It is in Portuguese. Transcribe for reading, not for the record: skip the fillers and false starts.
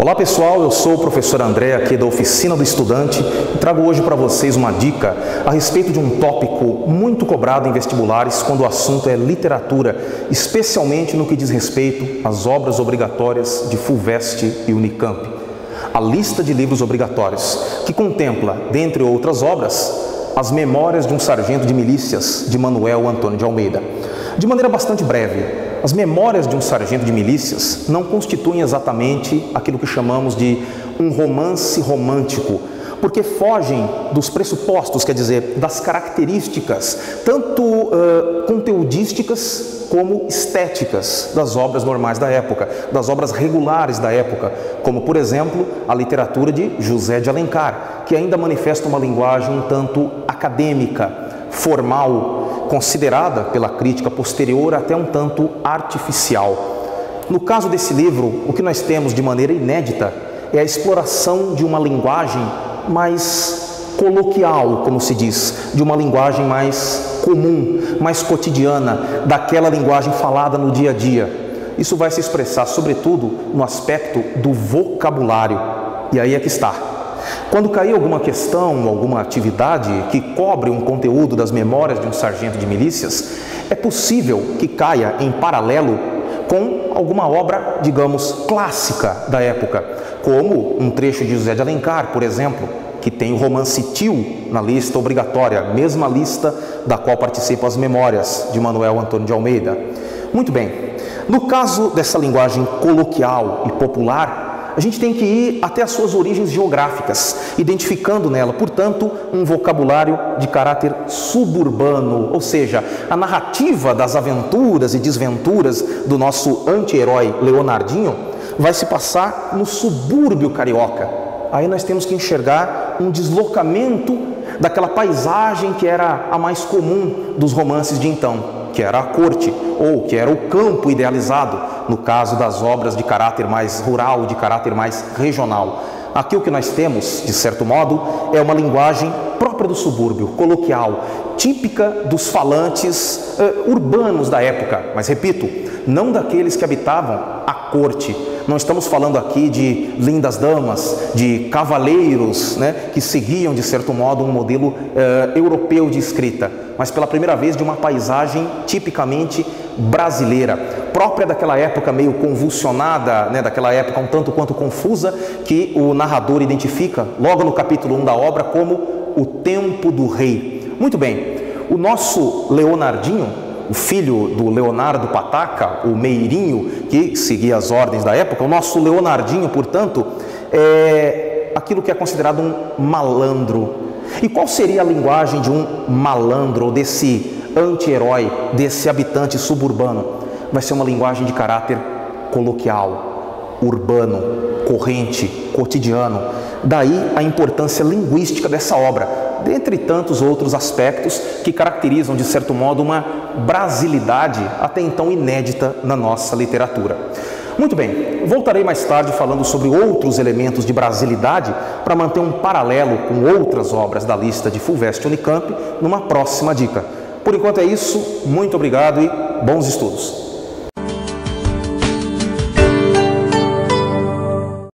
Olá pessoal, eu sou o professor André aqui da Oficina do Estudante e trago hoje para vocês uma dica a respeito de um tópico muito cobrado em vestibulares quando o assunto é literatura, especialmente no que diz respeito às obras obrigatórias de FUVEST e Unicamp. A lista de livros obrigatórios, que contempla, dentre outras obras, as Memórias de um Sargento de Milícias, de Manuel Antônio de Almeida. De maneira bastante breve, as Memórias de um Sargento de Milícias não constituem exatamente aquilo que chamamos de um romance romântico, porque fogem dos pressupostos, quer dizer, das características, tanto conteudísticas como estéticas das obras normais da época, das obras regulares da época, como, por exemplo, a literatura de José de Alencar, que ainda manifesta uma linguagem um tanto acadêmica, formal, considerada pela crítica posterior até um tanto artificial. No caso desse livro, o que nós temos de maneira inédita é a exploração de uma linguagem mais coloquial, como se diz, de uma linguagem mais comum, mais cotidiana, daquela linguagem falada no dia a dia. Isso vai se expressar, sobretudo, no aspecto do vocabulário. E aí é que está. Quando cair alguma questão, alguma atividade que cobre um conteúdo das Memórias de um Sargento de Milícias, é possível que caia em paralelo com alguma obra, digamos, clássica da época, como um trecho de José de Alencar, por exemplo, que tem o romance Tio na lista obrigatória, mesma lista da qual participam as Memórias de Manuel Antônio de Almeida. Muito bem, no caso dessa linguagem coloquial e popular, a gente tem que ir até as suas origens geográficas, identificando nela, portanto, um vocabulário de caráter suburbano, ou seja, a narrativa das aventuras e desventuras do nosso anti-herói Leonardinho vai se passar no subúrbio carioca. Aí nós temos que enxergar um deslocamento daquela paisagem que era a mais comum dos romances de então, que era a corte, ou que era o campo idealizado, no caso das obras de caráter mais rural, de caráter mais regional. Aqui o que nós temos, de certo modo, é uma linguagem própria do subúrbio, coloquial, típica dos falantes urbanos da época, mas repito, não daqueles que habitavam a corte. Não estamos falando aqui de lindas damas, de cavaleiros, que seguiam, de certo modo, um modelo europeu de escrita, mas pela primeira vez de uma paisagem tipicamente brasileira, própria daquela época meio convulsionada, daquela época um tanto quanto confusa, que o narrador identifica logo no capítulo 1 da obra como o tempo do rei. Muito bem, o nosso Leonardinho, o filho do Leonardo Pataca, o meirinho que seguia as ordens da época, o nosso Leonardinho, portanto, é aquilo que é considerado um malandro. E qual seria a linguagem de um malandro, ou desse anti-herói, desse habitante suburbano? Vai ser uma linguagem de caráter coloquial, urbano, corrente, cotidiano. Daí a importância linguística dessa obra, dentre tantos outros aspectos que caracterizam, de certo modo, uma brasilidade até então inédita na nossa literatura. Muito bem, voltarei mais tarde falando sobre outros elementos de brasilidade para manter um paralelo com outras obras da lista de FUVEST e Unicamp numa próxima dica. Por enquanto é isso, muito obrigado e bons estudos!